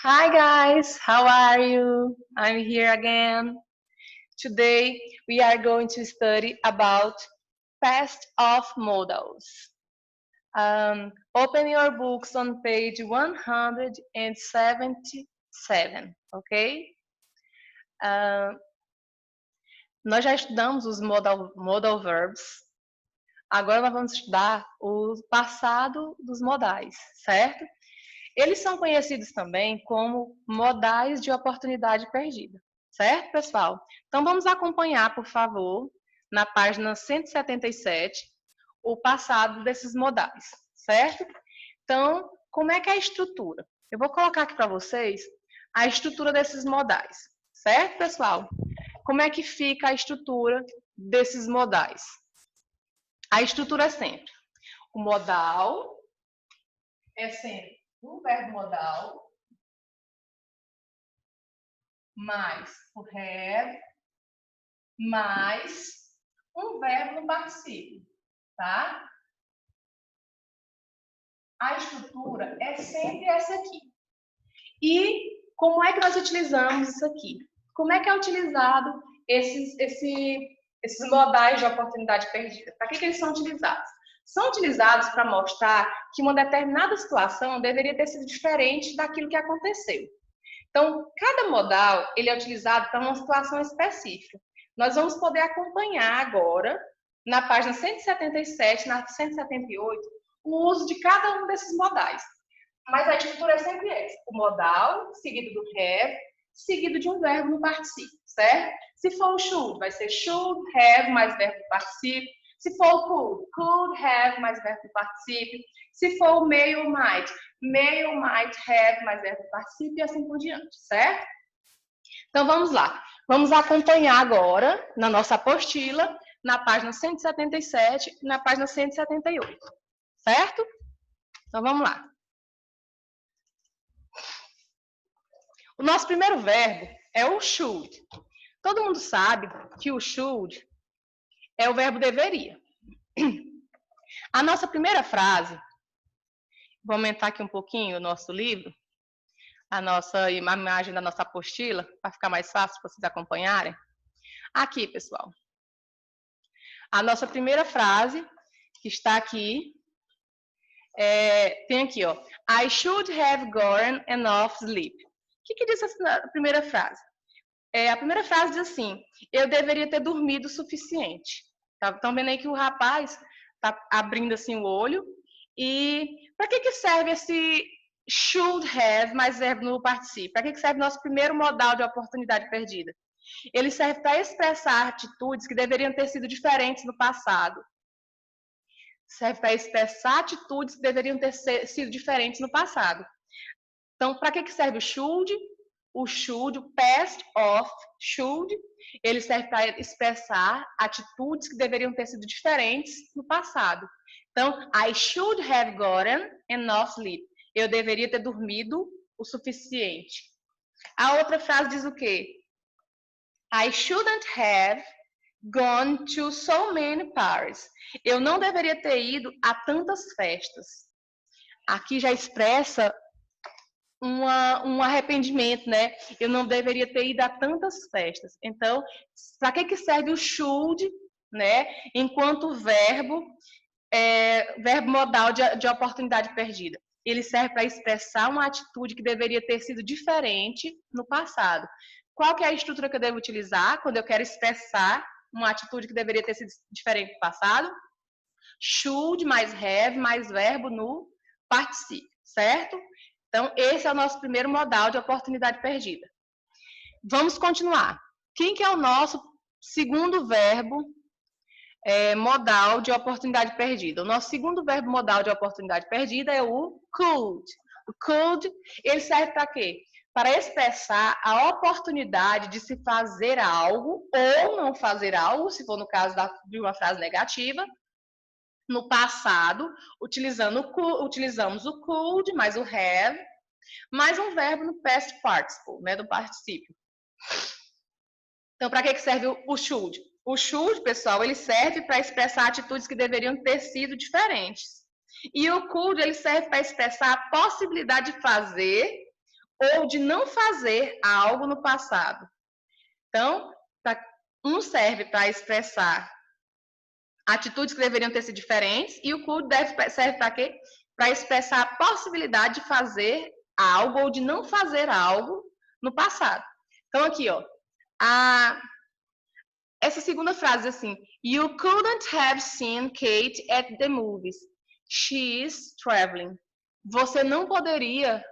Hi guys, how are you? I'm here again. Today we are going to study about past of modals. Open your books on page 177, ok? Nós já estudamos os modal verbs. Agora nós vamos estudar o passado dos modais, certo? Eles são conhecidos também como modais de oportunidade perdida, certo, pessoal? Então, vamos acompanhar, por favor, na página 177, o passado desses modais, certo? Então, como é que é a estrutura? Eu vou colocar aqui para vocês a estrutura desses modais, certo, pessoal? Como é que fica a estrutura desses modais? A estrutura é sempre o modal é sempre um verbo modal mais o have mais um verbo no particípio, tá? A estrutura é sempre essa aqui. E como é que nós utilizamos isso aqui? Como é que é utilizado esses modais de oportunidade perdida? Para que eles são utilizados? São utilizados para mostrar que uma determinada situação deveria ter sido diferente daquilo que aconteceu. Então, cada modal ele é utilizado para uma situação específica. Nós vamos poder acompanhar agora, na página 177, na 178, o uso de cada um desses modais. Mas a estrutura é sempre essa. O modal, seguido do have, seguido de um verbo no particípio, certo? Se for o should, vai ser should, have, mais verbo no particípio. Se for o could have, mais verbo no particípio. Se for o may ou might have, mais verbo no particípio e assim por diante, certo? Então, vamos lá. Vamos acompanhar agora, na nossa apostila, na página 177 e na página 178, certo? Então, vamos lá. O nosso primeiro verbo é o should. Todo mundo sabe que o should é o verbo deveria. A nossa primeira frase, vou aumentar aqui um pouquinho o nosso livro, a imagem da nossa apostila, para ficar mais fácil para vocês acompanharem. Aqui, pessoal. A nossa primeira frase, que está aqui, tem aqui, ó. I should have gotten enough sleep. O que diz essa primeira frase? A primeira frase diz assim, eu deveria ter dormido o suficiente. Estão vendo aí que o rapaz está abrindo assim o olho. E para que serve esse should have mais verbo no particípio? Para que serve nosso primeiro modal de oportunidade perdida? Ele serve para expressar atitudes que deveriam ter sido diferentes no passado. Serve para expressar atitudes que deveriam ter sido diferentes no passado. Então, para que serve o should? O should, o past of should, ele serve para expressar atitudes que deveriam ter sido diferentes no passado. Então, I should have gotten enough sleep. Eu deveria ter dormido o suficiente. A outra frase diz o quê? I shouldn't have gone to so many parties. Eu não deveria ter ido a tantas festas. Aqui já expressa um arrependimento, né? Eu não deveria ter ido a tantas festas. Então, para que serve o should, né? Enquanto verbo modal de oportunidade perdida. Ele serve para expressar uma atitude que deveria ter sido diferente no passado. Qual que é a estrutura que eu devo utilizar quando eu quero expressar uma atitude que deveria ter sido diferente no passado? Should mais have mais verbo no particípio, certo? Então, esse é o nosso primeiro modal de oportunidade perdida. Vamos continuar. Quem que é o nosso segundo verbo modal de oportunidade perdida? O nosso segundo verbo modal de oportunidade perdida é o could. O could, ele serve para quê? Para expressar a oportunidade de se fazer algo ou não fazer algo, se for no caso de uma frase negativa, no passado, utilizamos o could mais o have, mais um verbo no past participle, né, do particípio. Então, para que serve o should? O should, pessoal, ele serve para expressar atitudes que deveriam ter sido diferentes. E o could, ele serve para expressar a possibilidade de fazer ou de não fazer algo no passado. Então, um serve para expressar atitudes que deveriam ter sido diferentes e o could serve para quê? Para expressar a possibilidade de fazer algo ou de não fazer algo no passado. Então, aqui, ó, essa segunda frase assim, you couldn't have seen Kate at the movies. She is traveling. Você não poderia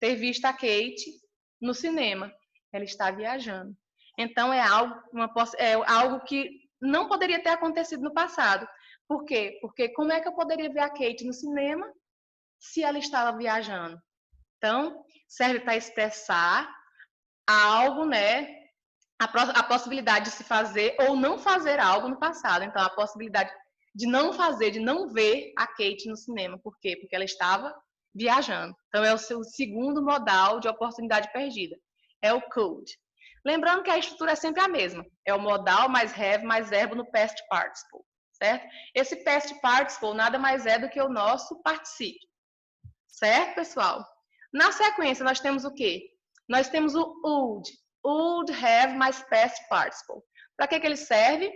ter visto a Kate no cinema. Ela está viajando. Então, é algo que não poderia ter acontecido no passado. Por quê? Porque como é que eu poderia ver a Kate no cinema se ela estava viajando? Então, serve para expressar algo, né? A possibilidade de se fazer ou não fazer algo no passado. Então, a possibilidade de não fazer, de não ver a Kate no cinema. Por quê? Porque ela estava viajando. Então, é o seu segundo modal de oportunidade perdida. É o could. Lembrando que a estrutura é sempre a mesma. É o modal mais have mais verbo no past participle. Certo? Esse past participle nada mais é do que o nosso particípio. Certo, pessoal? Na sequência, nós temos o quê? Nós temos o would have mais past participle. Para que ele serve?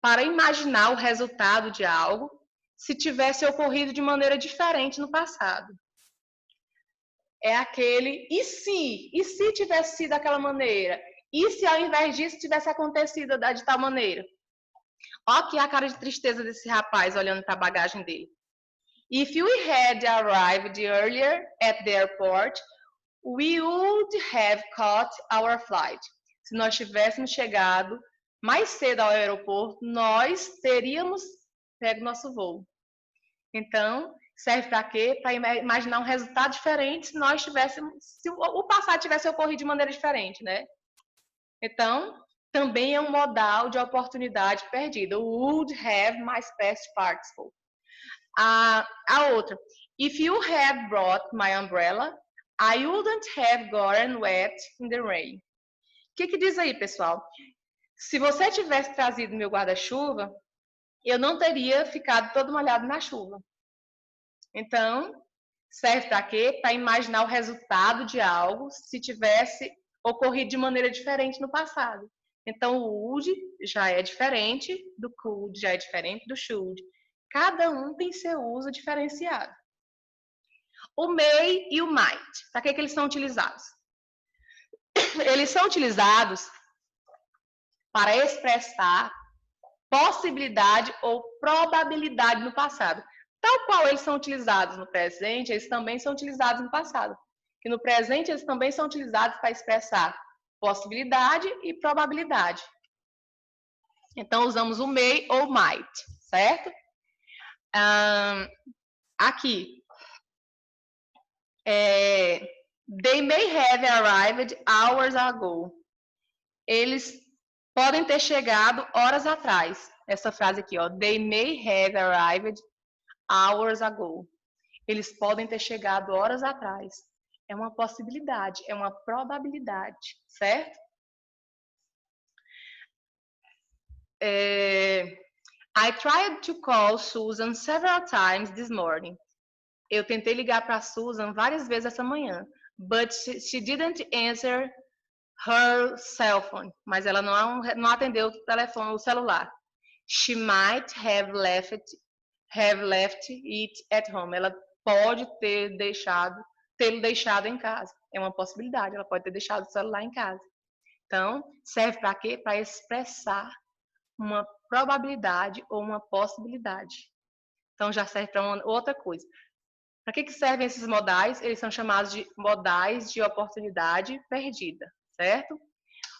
Para imaginar o resultado de algo se tivesse ocorrido de maneira diferente no passado. É aquele e se tivesse sido daquela maneira? E se ao invés disso tivesse acontecido de tal maneira? Olha aqui a cara de tristeza desse rapaz olhando para a bagagem dele. If we had arrived earlier at the airport, we would have caught our flight. Se nós tivéssemos chegado mais cedo ao aeroporto, nós teríamos pego nosso voo. Então, serve para quê? Para imaginar um resultado diferente se nós tivéssemos, se o passado tivesse ocorrido de maneira diferente, né? Então, também é um modal de oportunidade perdida. O would have mais past participle. A outra, if you had brought my umbrella, I wouldn't have gotten wet in the rain. O que diz aí, pessoal? Se você tivesse trazido meu guarda-chuva, eu não teria ficado todo molhado na chuva. Então, serve para quê? Para imaginar o resultado de algo se tivesse ocorrido de maneira diferente no passado. Então, o would já é diferente do could, já é diferente do should. Cada um tem seu uso diferenciado. O may e o might. Para que eles são utilizados? Eles são utilizados para expressar possibilidade ou probabilidade no passado. Tal qual eles são utilizados no presente, eles também são utilizados no passado. Que no presente eles também são utilizados para expressar possibilidade e probabilidade. Então, usamos o may ou might, certo? Aqui. They may have arrived hours ago. Eles podem ter chegado horas atrás. Essa frase aqui, ó. They may have arrived hours ago. Eles podem ter chegado horas atrás. É uma possibilidade, é uma probabilidade, certo? I tried to call Susan several times this morning. Eu tentei ligar para a Susan várias vezes essa manhã, but she didn't answer her cell phone. Mas ela não atendeu o telefone, o celular. She might have left it at home. Ela pode ter tê-lo deixado em casa. É uma possibilidade. Ela pode ter deixado o celular em casa. Então, serve para quê? Para expressar uma probabilidade ou uma possibilidade. Então, já serve para outra coisa. Para que servem esses modais? Eles são chamados de modais de oportunidade perdida, certo?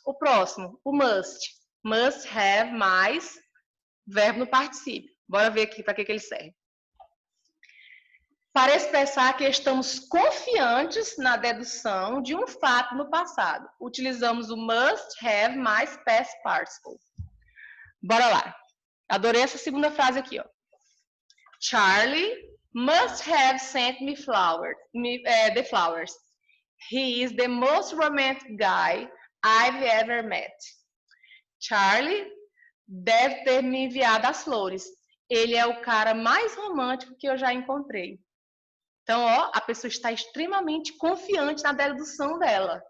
O próximo, o must. Must have mais verbo no particípio. Bora ver aqui para que ele serve. Para expressar que estamos confiantes na dedução de um fato no passado, utilizamos o must have mais past participle. Bora lá. Adorei essa segunda frase aqui, ó. Charlie must have sent me the flowers. He is the most romantic guy I've ever met. Charlie deve ter me enviado as flores. Ele é o cara mais romântico que eu já encontrei. Então, ó, a pessoa está extremamente confiante na dedução dela.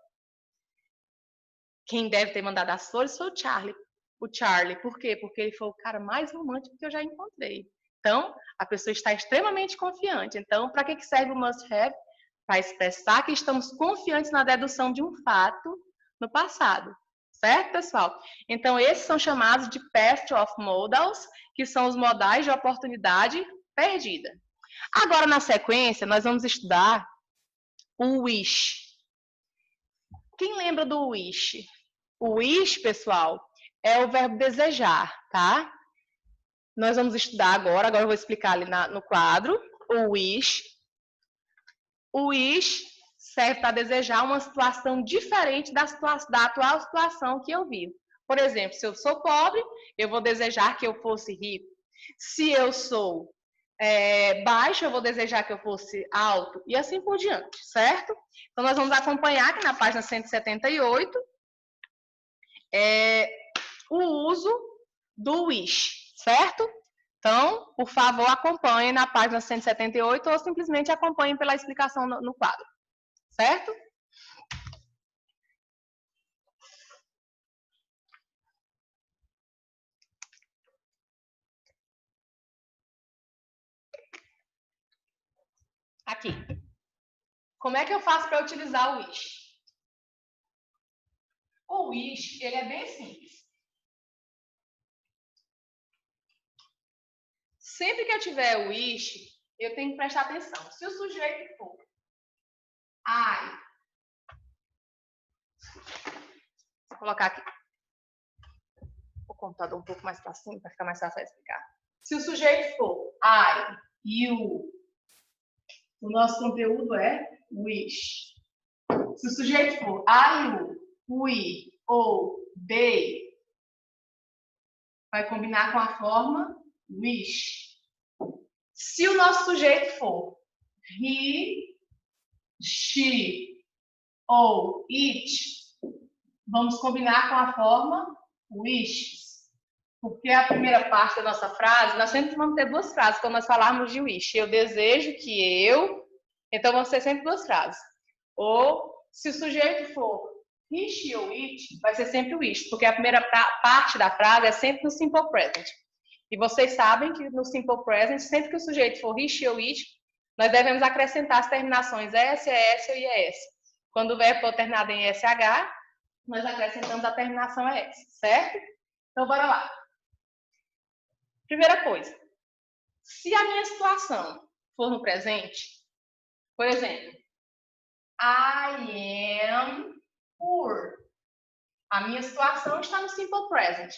Quem deve ter mandado as flores foi o Charlie. O Charlie, por quê? Porque ele foi o cara mais romântico que eu já encontrei. Então, a pessoa está extremamente confiante. Então, para que serve o must have? Para expressar que estamos confiantes na dedução de um fato no passado. Certo, pessoal? Então, esses são chamados de past of modals, que são os modais de oportunidade perdida. Agora, na sequência, nós vamos estudar o wish. Quem lembra do wish? O wish, pessoal, é o verbo desejar, tá? Nós vamos estudar agora eu vou explicar ali no quadro, o wish. O wish serve para desejar uma situação diferente da atual situação que eu vivo. Por exemplo, se eu sou pobre, eu vou desejar que eu fosse rico. Se eu sou baixo, eu vou desejar que eu fosse alto, e assim por diante, certo? Então, nós vamos acompanhar aqui na página 178 o uso do wish, certo? Então, por favor, acompanhem na página 178 ou simplesmente acompanhem pela explicação no quadro, certo? Aqui. Como é que eu faço para utilizar o wish? O wish, ele é bem simples. Sempre que eu tiver o wish, eu tenho que prestar atenção. Se o sujeito for I, vou colocar aqui o computador um pouco mais para cima, para ficar mais fácil de explicar. Se o sujeito for I, you, o nosso conteúdo é wish. Se o sujeito for I, you, we ou they, vai combinar com a forma wish. Se o nosso sujeito for he, she ou it, vamos combinar com a forma wishes. Porque a primeira parte da nossa frase, nós sempre vamos ter duas frases quando nós falarmos de wish. Eu desejo que eu... Então, vão ser sempre duas frases. Ou, se o sujeito for he, she ou it, vai ser sempre wish. Porque a primeira parte da frase é sempre no simple present. E vocês sabem que no simple present, sempre que o sujeito for he, she ou it, nós devemos acrescentar as terminações S, ES ou IES. Quando o verbo for terminado em SH, nós acrescentamos a terminação ES, certo? Então, bora lá. Primeira coisa, se a minha situação for no presente, por exemplo, I am poor. A minha situação está no simple present.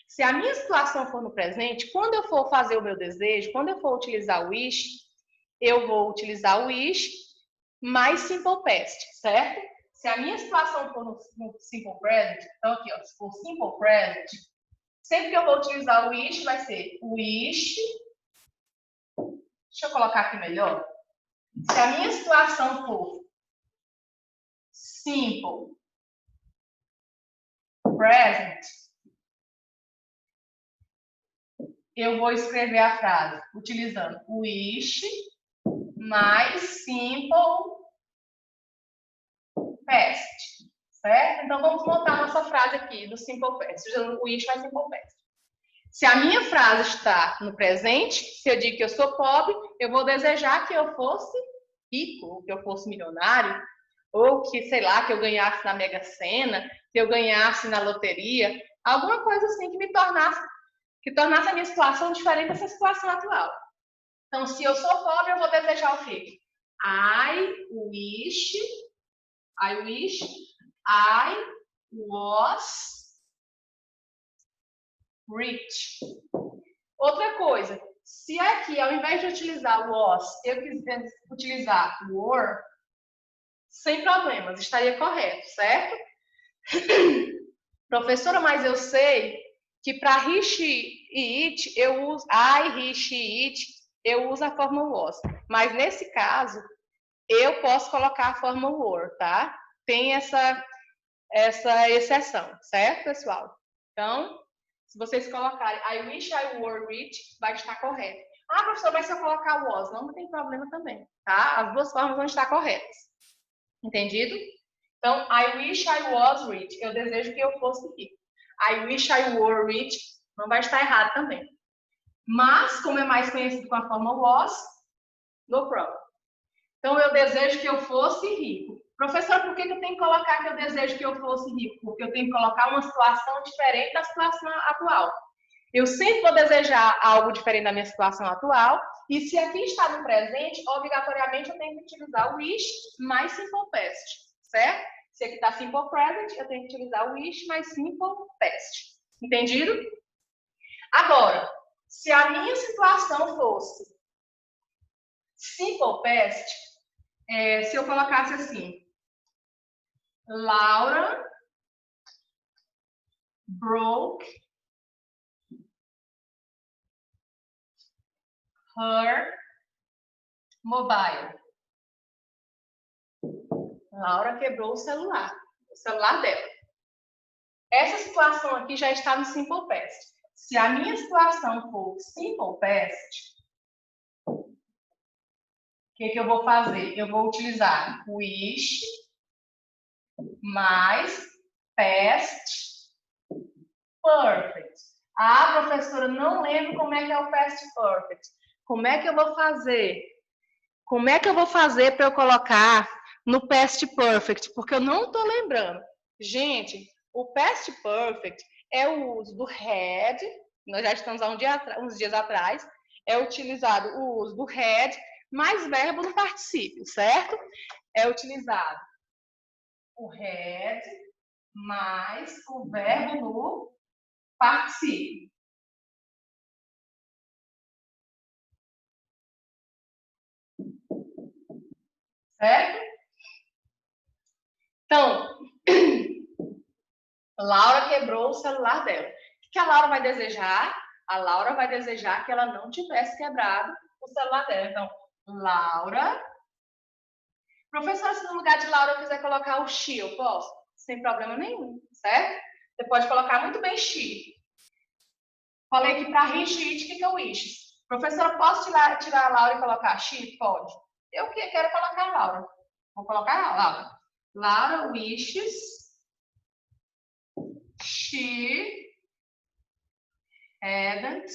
Se a minha situação for no presente, quando eu for fazer o meu desejo, quando eu for utilizar o wish, eu vou utilizar o wish mais simple past, certo? Se a minha situação for no simple present, então aqui, ó, se for simple present, sempre que eu vou utilizar o wish, vai ser wish. Deixa eu colocar aqui melhor. Se a minha situação for simple present, eu vou escrever a frase utilizando wish mais simple past, certo? Então, vamos montar nossa frase aqui do simple past, usando o wish mais simple past. Se a minha frase está no presente, se eu digo que eu sou pobre, eu vou desejar que eu fosse rico, que eu fosse milionário, ou que, sei lá, que eu ganhasse na Mega Sena, que eu ganhasse na loteria, alguma coisa assim que tornasse a minha situação diferente dessa situação atual. Então, se eu sou pobre, eu vou desejar o quê? I wish I was rich. Outra coisa, se aqui, ao invés de utilizar was, eu quiser utilizar were, sem problemas, estaria correto, certo? Professora, mas eu sei que para he, she e it, eu uso I, he, she, it, eu uso a forma was. Mas nesse caso, eu posso colocar a forma were, tá? Tem essa exceção, certo, pessoal? Então, se vocês colocarem I wish I were rich, vai estar correto. Ah, professor, mas se eu colocar o was, não tem problema também, tá? As duas formas vão estar corretas. Entendido? Então, I wish I was rich. Eu desejo que eu fosse rico. I wish I were rich. Não vai estar errado também. Mas, como é mais conhecido com a forma was, no problem. Então, eu desejo que eu fosse rico. Professor, por que eu tenho que colocar que eu desejo que eu fosse rico? Porque eu tenho que colocar uma situação diferente da situação atual. Eu sempre vou desejar algo diferente da minha situação atual. E se aqui está no presente, obrigatoriamente eu tenho que utilizar o wish mais simple past, certo? Se aqui está simple present, eu tenho que utilizar o wish mais simple past. Entendido? Agora, se a minha situação fosse simple past, se eu colocasse assim, Laura broke her mobile. Laura quebrou o celular dela. Essa situação aqui já está no simple past. Se a minha situação for simple past, o que eu vou fazer? Eu vou utilizar wish mais past perfect. Ah, professora, não lembro como é que é o past perfect. Como é que eu vou fazer? Como é que eu vou fazer para eu colocar no past perfect? Porque eu não estou lembrando. Gente, o past perfect é o uso do had, nós já estamos há uns dias atrás, é utilizado o uso do had mais verbo no particípio, certo? É utilizado o had mais o verbo no particípio. Certo? Então, Laura quebrou o celular dela. O que a Laura vai desejar? A Laura vai desejar que ela não tivesse quebrado o celular dela. Então, Laura. Professora, se no lugar de Laura eu quiser colocar o she, eu posso? Sem problema nenhum, certo? Você pode colocar muito bem she. Falei que para wish, o que é o wish? Professora, posso tirar a Laura e colocar she? Pode. Eu quero colocar a Laura. Vou colocar a Laura. Laura wishes she hadn't.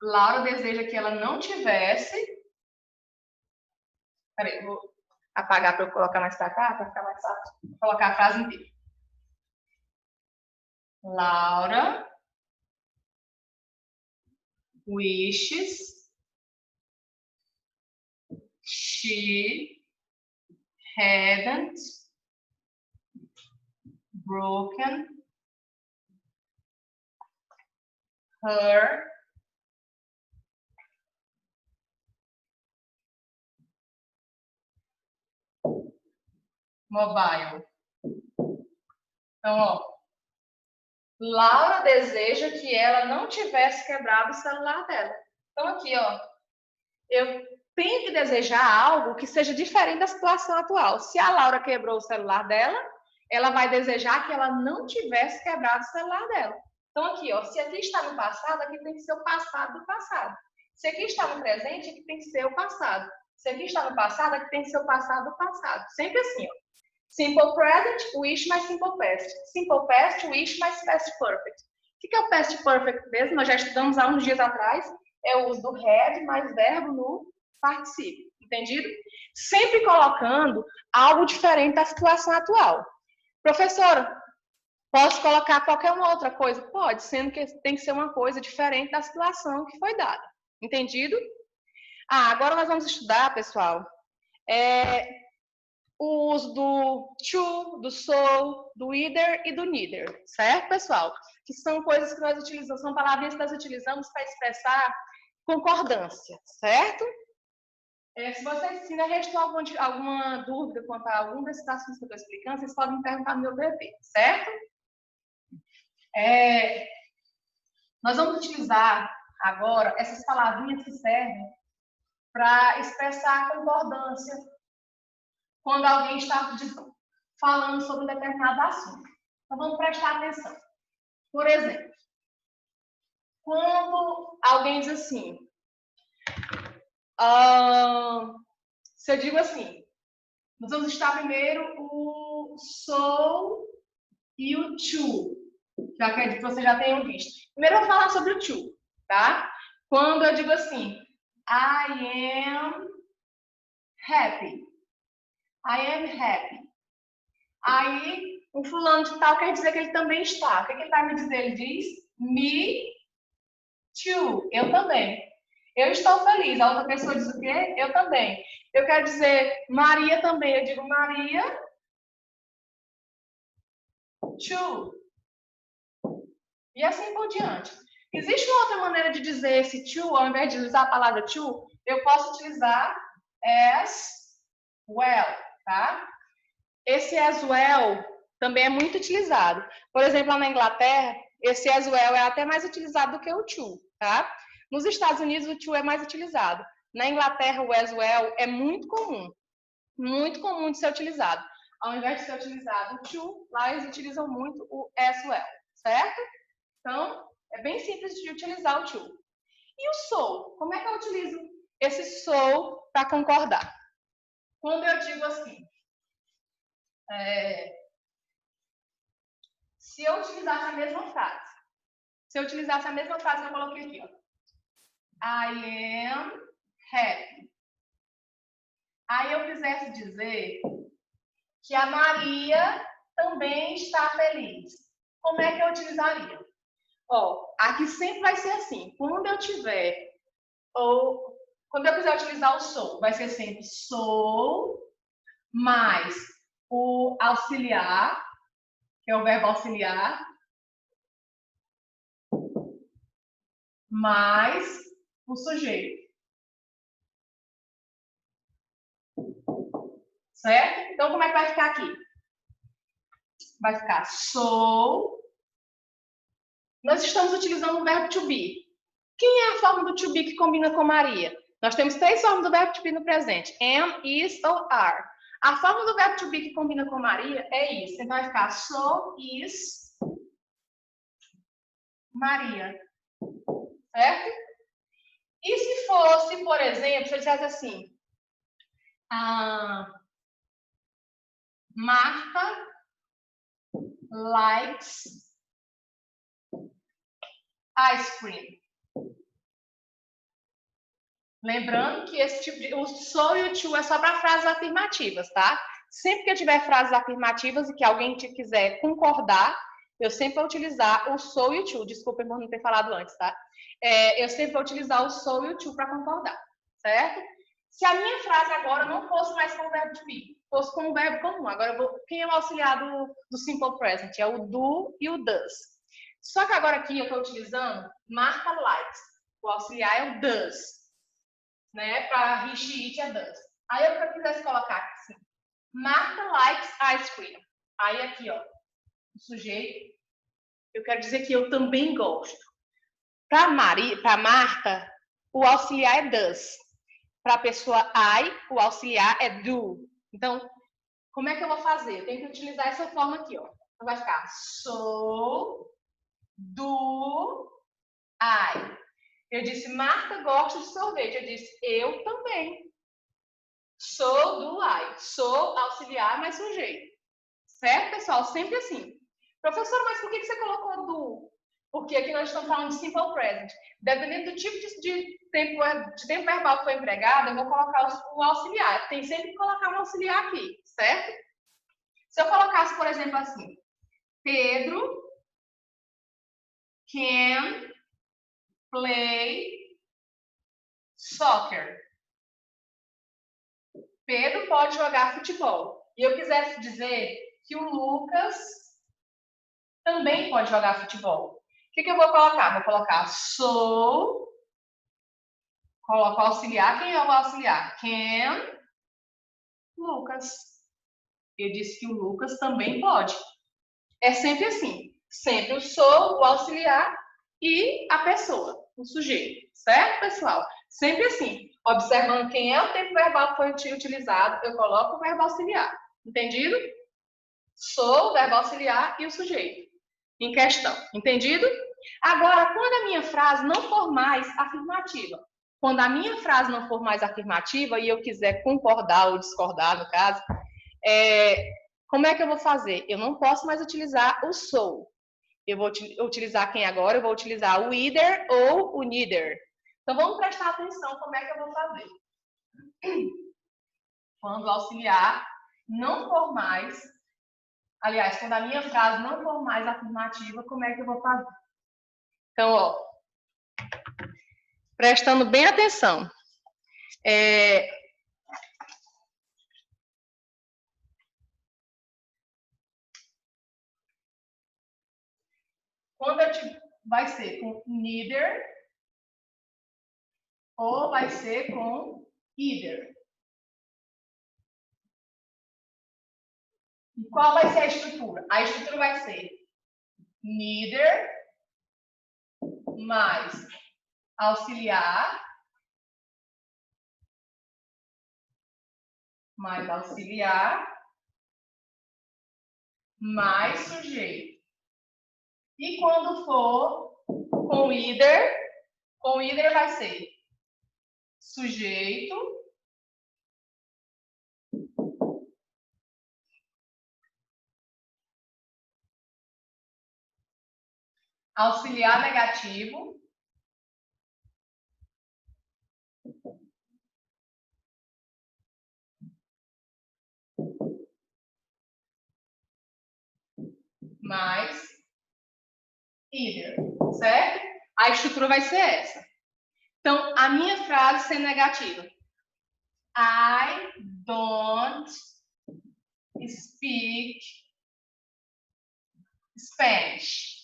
Laura deseja que ela não tivesse. Peraí, vou apagar para eu colocar mais para cá, para ficar mais fácil. Vou colocar a frase inteira. Laura wishes she hadn't broken her mobile. Então, ó, Laura deseja que ela não tivesse quebrado o celular dela. Então, aqui, ó, eu tenho que desejar algo que seja diferente da situação atual. Se a Laura quebrou o celular dela, ela vai desejar que ela não tivesse quebrado o celular dela. Então, aqui, ó, se aqui está no passado, aqui tem que ser o passado do passado. Se aqui está no presente, aqui tem que ser o passado. Se aqui está no passado, aqui tem que ser o passado do passado. Sempre assim, ó. Simple present, wish mais simple past. Simple past, wish mais past perfect. O que é o past perfect mesmo? Nós já estudamos há uns dias atrás. É o uso do had mais verbo no particípio. Entendido? Sempre colocando algo diferente da situação atual. Professora, posso colocar qualquer uma outra coisa? Pode, sendo que tem que ser uma coisa diferente da situação que foi dada. Entendido? Agora nós vamos estudar, pessoal, o uso do to, do so, do either e do neither, certo, pessoal? Que são coisas que nós utilizamos, são palavrinhas que nós utilizamos para expressar concordância, certo? Se vocês ainda restou alguma dúvida quanto a alguma desses assuntos que eu estou explicando, vocês podem me perguntar no meu PV, certo? Nós vamos utilizar agora essas palavrinhas que servem para expressar concordância quando alguém está falando sobre um determinado assunto. Então, vamos prestar atenção. Por exemplo, quando alguém diz assim, Se eu digo assim, nós vamos listar primeiro o so e o to, que eu acredito que vocês já tenham visto. Primeiro eu vou falar sobre o to, tá? Quando eu digo assim, I am happy. I am happy. Aí, o fulano de tal quer dizer que ele também está. O que ele vai me dizer? Ele diz, me too. Eu também. Eu estou feliz. A outra pessoa diz o quê? Eu também. Eu quero dizer Maria também. Eu digo Maria too. E assim por diante. Existe uma outra maneira de dizer esse to, ao invés de usar a palavra to, eu posso utilizar as well, tá? Esse as well também é muito utilizado. Por exemplo, lá na Inglaterra, esse as well é até mais utilizado do que o to, tá? Nos Estados Unidos, o to é mais utilizado. Na Inglaterra, o as well é muito comum de ser utilizado. Ao invés de ser utilizado o to, lá eles utilizam muito o as well, certo? Então, é bem simples de utilizar o to. E o so? Como é que eu utilizo esse so para concordar? Quando eu digo assim, se eu utilizasse a mesma frase, que eu coloquei aqui, ó. I am happy. Aí eu quisesse dizer que a Maria também está feliz. Como é que eu utilizaria? Ó, aqui sempre vai ser assim. Quando eu quiser utilizar o sou, vai ser sempre sou mais o auxiliar, que é o verbo auxiliar, mais o sujeito. Certo? Então, como é que vai ficar aqui? Vai ficar sou. Nós estamos utilizando o verbo to be. Quem é a forma do to be que combina com Maria? Nós temos 3 formas do verbo to be no presente. Am, is ou are. A forma do verbo to be que combina com Maria é isso. Então, vai ficar so, is, Maria. Certo? E se fosse, por exemplo, se eu dissesse assim, Marta likes ice cream. Lembrando que esse tipo de... O so e o to é só para frases afirmativas, tá? Sempre que eu tiver frases afirmativas e que alguém quiser concordar, eu sempre vou utilizar o so e o to. Desculpa por não ter falado antes, tá? Eu sempre vou utilizar o so e o to para concordar, certo? Se a minha frase agora não fosse mais com o verbo to be, fosse com o verbo comum. Agora, quem é o auxiliar do simple present? É o do e o does. Só que agora aqui eu estou utilizando Marta likes. O auxiliar é o does, né? Para he, she, it é does. Aí eu quisesse colocar assim, Marta likes ice cream. Aí aqui, ó, o sujeito, eu quero dizer que eu também gosto. Para Marta, o auxiliar é does. Para a pessoa I, o auxiliar é do. Então, como é que eu vou fazer? Eu tenho que utilizar essa forma aqui, ó. Então vai ficar so, do, I. Eu disse, Marta gosta de sorvete. Eu disse, eu também. Sou do I. Sou auxiliar, mas sujeito. Certo, pessoal? Sempre assim. Professor, mas por que você colocou do? Porque aqui nós estamos falando de simple present. Dependendo do tipo de tempo verbal que foi empregado, eu vou colocar o auxiliar. Tem sempre que colocar um auxiliar aqui, certo? Se eu colocasse, por exemplo, assim, Pedro can play soccer. Pedro pode jogar futebol. E eu quisesse dizer que o Lucas também pode jogar futebol. O que eu vou colocar? Vou colocar so, coloco o auxiliar. Quem é o auxiliar? Can, Lucas. Eu disse que o Lucas também pode. É sempre assim. Sempre o so, o auxiliar e a pessoa, o sujeito. Certo, pessoal? Sempre assim. Observando quem é o tempo verbal que foi utilizado, eu coloco o verbo auxiliar. Entendido? Sou, o verbo auxiliar e o sujeito em questão. Entendido? Agora, quando a minha frase não for mais afirmativa, Quando a minha frase não for mais afirmativa e eu quiser concordar ou discordar, no caso, como é que eu vou fazer? Eu não posso mais utilizar o so. Eu vou utilizar quem agora? Eu vou utilizar o either ou o neither. Então, vamos prestar atenção como é que eu vou fazer. Quando o auxiliar não for mais... Aliás, quando a minha frase não for mais afirmativa, como é que eu vou fazer? Então, ó, prestando bem atenção. Quando vai ser com neither ou vai ser com either. E qual vai ser a estrutura? A estrutura vai ser neither mais auxiliar mais sujeito. E quando for com either vai ser sujeito auxiliar negativo mais either, certo? A estrutura vai ser essa. Então, a minha frase sendo negativa. I don't speak Spanish.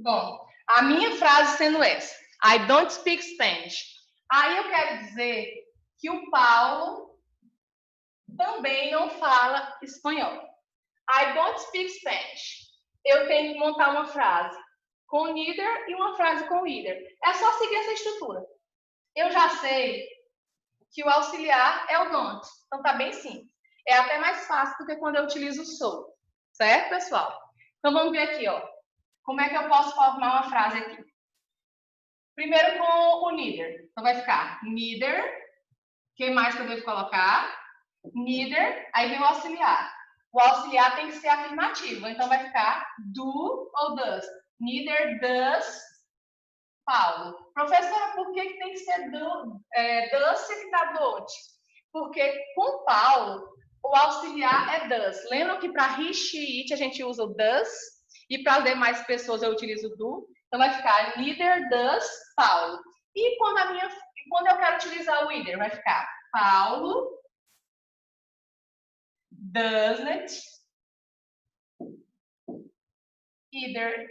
Bom, a minha frase sendo essa. I don't speak Spanish. Aí eu quero dizer que o Paulo também não fala espanhol. I don't speak Spanish. Eu tenho que montar uma frase com neither e uma frase com either. É só seguir essa estrutura. Eu já sei que o auxiliar é o don't. Então tá bem simples. É até mais fácil do que quando eu utilizo o so. Certo, pessoal? Então vamos ver aqui, ó. Como é que eu posso formar uma frase aqui? Primeiro com o neither. Então vai ficar neither. O que mais que eu devo colocar? Neither. Aí vem o auxiliar. O auxiliar tem que ser afirmativo. Então vai ficar do ou does. Neither does Paulo. Professora, por que tem que ser does se está don't? Porque com Paulo, o auxiliar é does. Lembram que para he, she, it a gente usa o does? E para as demais pessoas eu utilizo o do. Então vai ficar neither does Paulo. E quando eu quero utilizar o either, vai ficar Paulo doesn't either.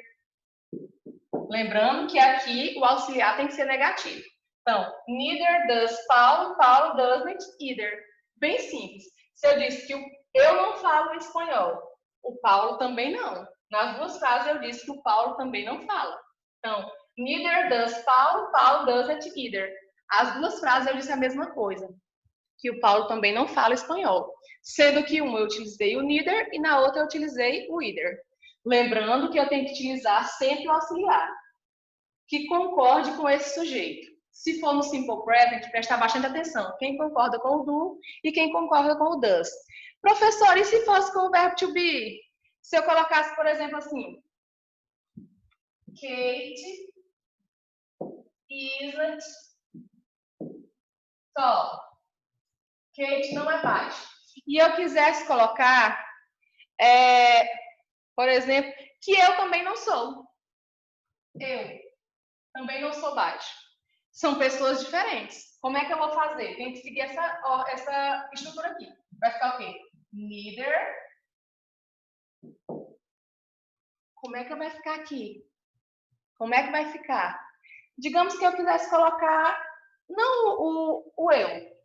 Lembrando que aqui o auxiliar tem que ser negativo. Então, neither does Paulo, Paulo doesn't either. Bem simples. Se eu disse que eu não falo espanhol, o Paulo também não. Nas duas frases eu disse que o Paulo também não fala. Então, neither does Paulo, Paulo doesn't either. As duas frases eu disse a mesma coisa, que o Paulo também não fala espanhol. Sendo que uma eu utilizei o neither e na outra eu utilizei o either. Lembrando que eu tenho que utilizar sempre o auxiliar, que concorde com esse sujeito. Se for no simple present, prestar bastante atenção. Quem concorda com o do e quem concorda com o does. Professor, e se fosse com o verbo to be? Se eu colocasse, por exemplo, assim, Kate isn't tall. Kate não é baixa. E eu quisesse colocar, por exemplo, que eu também não sou. Eu também não sou baixo. São pessoas diferentes. Como é que eu vou fazer? Tem que seguir essa estrutura aqui. Vai ficar o quê? Neither. Como é que vai ficar aqui? Como é que vai ficar? Digamos que eu quisesse colocar, não o eu,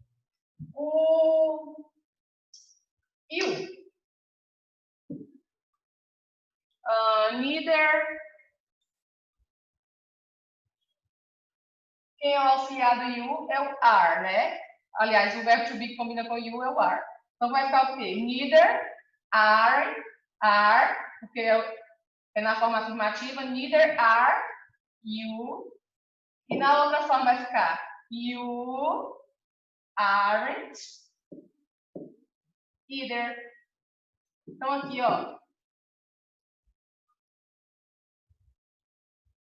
o you. Neither. Quem é o auxiliar do you é o are, né? Aliás, o verbo to be que combina com you é o are. Então vai ficar o quê? Neither, are, porque é na forma afirmativa, neither are You. E na outra forma vai ficar you aren't either. Então aqui, ó.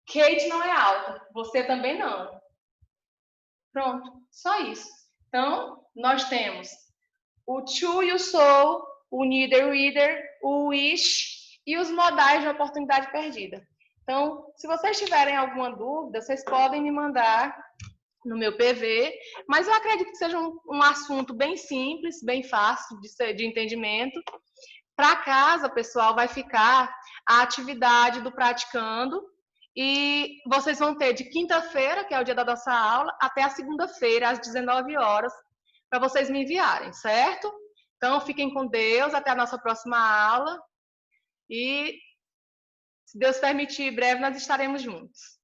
Kate não é alta, você também não. Pronto, só isso. Então, nós temos o to e o so, o neither, either, o wish e os modais de oportunidade perdida. Então, se vocês tiverem alguma dúvida, vocês podem me mandar no meu PV, mas eu acredito que seja um assunto bem simples, bem fácil de entendimento. Para casa, pessoal, vai ficar a atividade do praticando e vocês vão ter de quinta-feira, que é o dia da nossa aula, até a segunda-feira, às 19 horas, para vocês me enviarem, certo? Então, fiquem com Deus, até a nossa próxima aula e, se Deus permitir, em breve nós estaremos juntos.